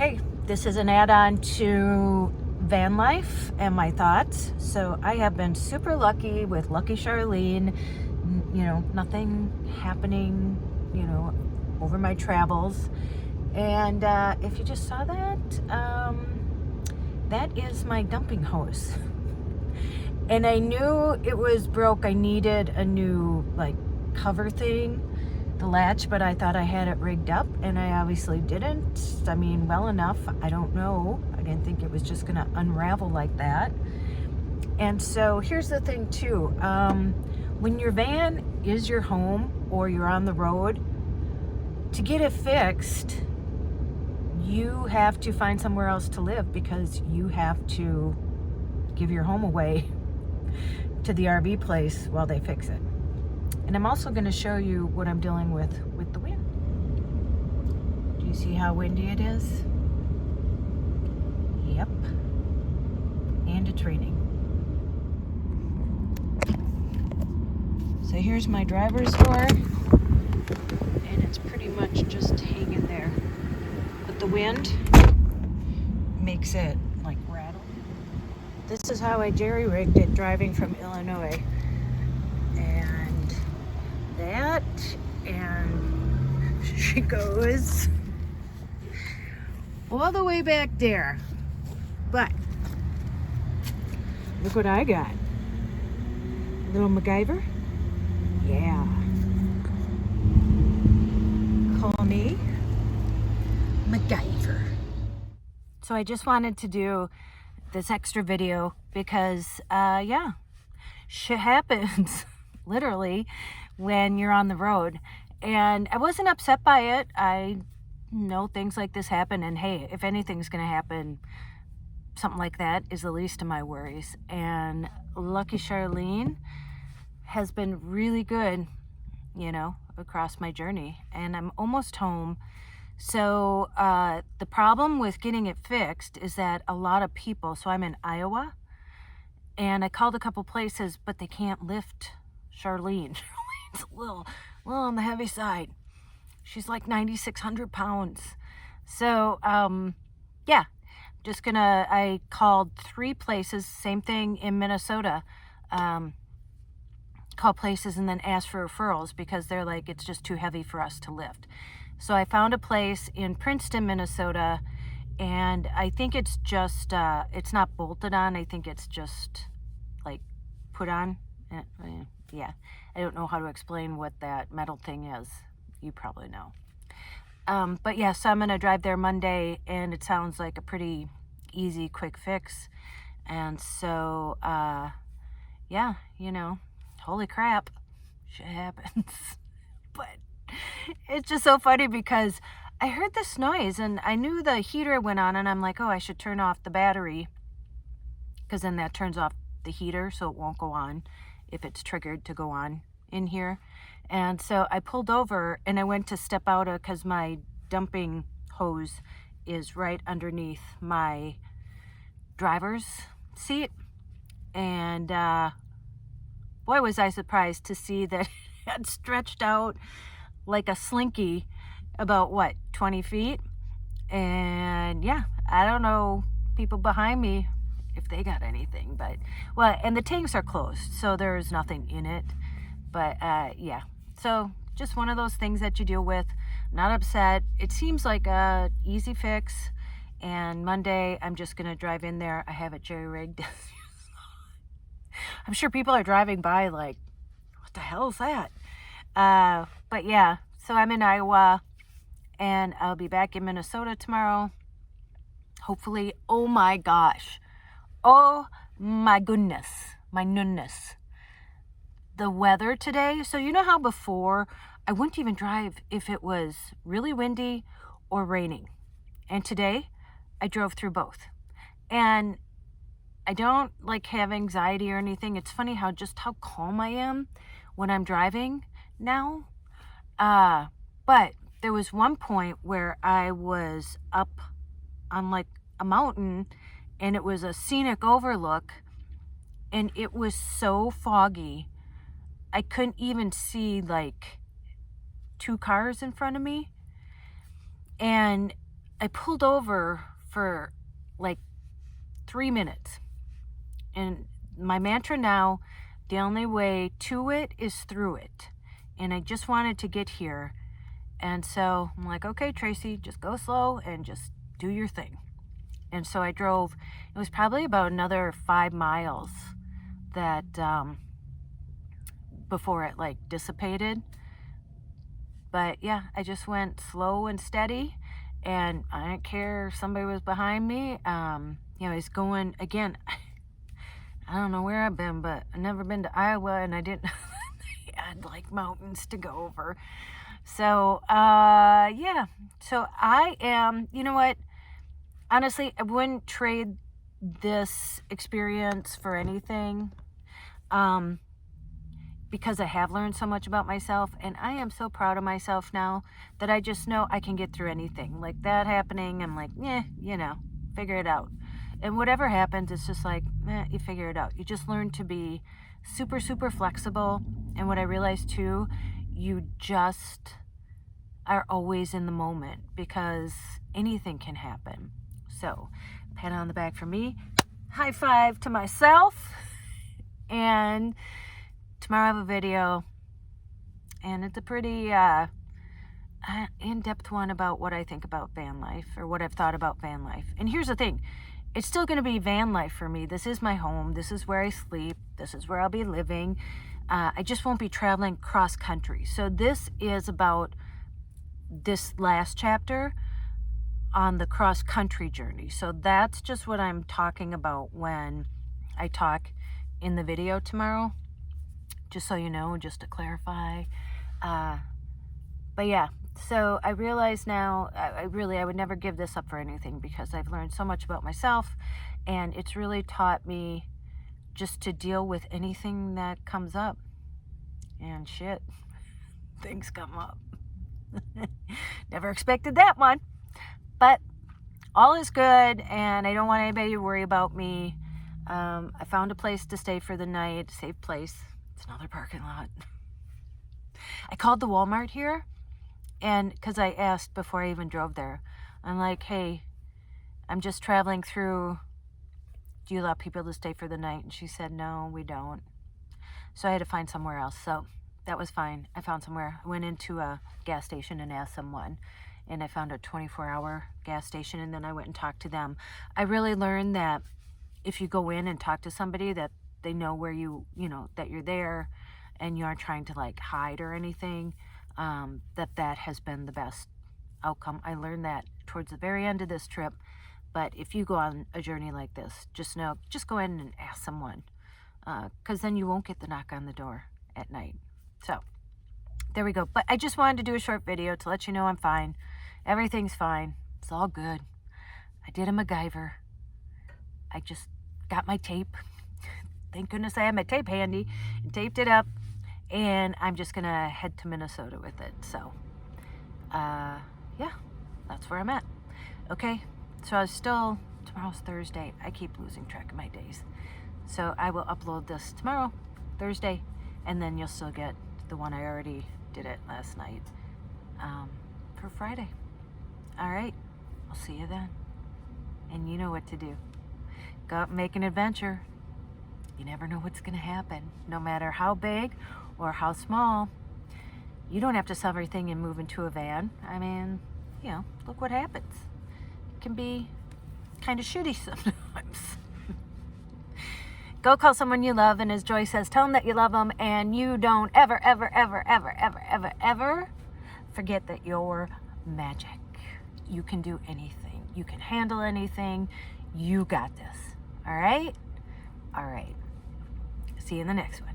Okay, this is an add-on to van life and my thoughts. So I have been super lucky with Lucky Charlene. You know, nothing happening, you know, over my travels. And if you just saw that, that is my dumping hose. And I knew it was broke. I needed a new, like, cover thing, the latch, but I thought I had it rigged up, and I obviously didn't. I mean, well enough, I don't know. I didn't think it was just gonna unravel like that. And so here's the thing too. When your van is your home or you're on the road, to get it fixed, you have to find somewhere else to live because you have to give your home away to the RV place while they fix it. And I'm also going to show you what I'm dealing with the wind. Do you see how windy it is? Yep. And it's raining. So here's my driver's door, and it's pretty much just hanging there. But the wind makes it like rattle. This is how I jerry-rigged it driving from Illinois. And that, and she goes all the way back there. But look what I got. Little MacGyver. Yeah. Call me MacGyver. So I just wanted to do this extra video because, yeah, shit happens, literally, when you're on the road. And I wasn't upset by it. I know things like this happen, and hey, if anything's gonna happen, something like that is the least of my worries. And Lucky Charlene has been really good, you know, across my journey, and I'm almost home. So the problem with getting it fixed is that a lot of people, so I'm in Iowa, and I called a couple places, but they can't lift Charlene. Charlene's a little on the heavy side. She's like 9,600 pounds. So yeah, I called 3 places, same thing in Minnesota. Call places and then ask for referrals because they're like, it's just too heavy for us to lift. So I found a place in Princeton, Minnesota, and I think it's just, it's not bolted on. I think it's just like put on. Yeah, I don't know how to explain what that metal thing is. You probably know. But yeah, so I'm gonna drive there Monday, and it sounds like a pretty easy, quick fix. And so, yeah, you know, holy crap, shit happens. But it's just so funny because I heard this noise and I knew the heater went on, and I'm like, oh, I should turn off the battery because then that turns off the heater so it won't go on if it's triggered to go on in here. And so I pulled over and I went to step out because my dumping hose is right underneath my driver's seat. And boy, was I surprised to see that it had stretched out like a slinky about, what, 20 feet? And yeah, I don't know, people behind me, if they got anything, but, well, and the tanks are closed, so there's nothing in it. But yeah, so just one of those things that you deal with. Not upset. It seems like a easy fix, and Monday I'm just gonna drive in there. I have it jerry-rigged. I'm sure people are driving by like, what the hell is that? But yeah, so I'm in Iowa, and I'll be back in Minnesota tomorrow, hopefully. Oh my gosh. Oh my goodness. My nunness. The weather today. So you know how before I wouldn't even drive if it was really windy or raining. And today I drove through both. And I don't like have anxiety or anything. It's funny how calm I am when I'm driving now. But there was one point where I was up on like a mountain, and it was a scenic overlook, and it was so foggy. I couldn't even see like 2 cars in front of me. And I pulled over for like 3 minutes. And my mantra now, the only way to it is through it. And I just wanted to get here. And so I'm like, okay, Tracey, just go slow and just do your thing. And so I drove. It was probably about another 5 miles that before it like dissipated. But yeah, I just went slow and steady, and I didn't care if somebody was behind me. You know, I was going, again, I don't know where I've been, but I've never been to Iowa, and I didn't know they had like mountains to go over. So, yeah. So I am, you know what? Honestly, I wouldn't trade this experience for anything. Because I have learned so much about myself, and I am so proud of myself now that I just know I can get through anything. Like that happening, I'm like, you know, figure it out. And whatever happens, it's just like, you figure it out. You just learn to be super, super flexible. And what I realized too, you just are always in the moment because anything can happen. So, pat on the back for me, high five to myself, and tomorrow I have a video, and it's a pretty in-depth one about what I think about van life, or what I've thought about van life. And here's the thing, it's still going to be van life for me. This is my home. This is where I sleep. This is where I'll be living. I just won't be traveling cross country. So this is about this last chapter on the cross country journey. So that's just what I'm talking about when I talk in the video tomorrow. Just so you know, just to clarify. But yeah, so I realize now, I would never give this up for anything, because I've learned so much about myself, and it's really taught me just to deal with anything that comes up. And shit, things come up. Never expected that one. But all is good, and I don't want anybody to worry about me. I found a place to stay for the night, safe place. It's another parking lot. I called the Walmart here, and because I asked before I even drove there, I'm like, hey, I'm just traveling through. Do you allow people to stay for the night? And she said, no, we don't. So I had to find somewhere else. So that was fine. I found somewhere. I went into a gas station and asked someone, and I found a 24-hour gas station, and then I went and talked to them. I really learned that if you go in and talk to somebody, that they know where you know, that you're there and you aren't trying to like hide or anything, that has been the best outcome. I learned that towards the very end of this trip. But if you go on a journey like this, just know, just go in and ask someone, because then you won't get the knock on the door at night. So there we go. But I just wanted to do a short video to let you know I'm fine. Everything's fine. It's all good. I did a MacGyver. I just got my tape. Thank goodness I had my tape handy and taped it up. And I'm just going to head to Minnesota with it. So, yeah, that's where I'm at. Okay, so I was still, tomorrow's Thursday. I keep losing track of my days. So I will upload this tomorrow, Thursday, and then you'll still get the one I already did it last night for Friday. All right, I'll see you then. And you know what to do. Go out and make an adventure. You never know what's going to happen, no matter how big or how small. You don't have to sell everything and move into a van. I mean, you know, look what happens. It can be kind of shitty sometimes. Go call someone you love, and as Joy says, tell them that you love them, and you don't ever, ever, ever, ever, ever, ever, ever forget that you're magic. You can do anything. You can handle anything. You got this. All right? All right. See you in the next one.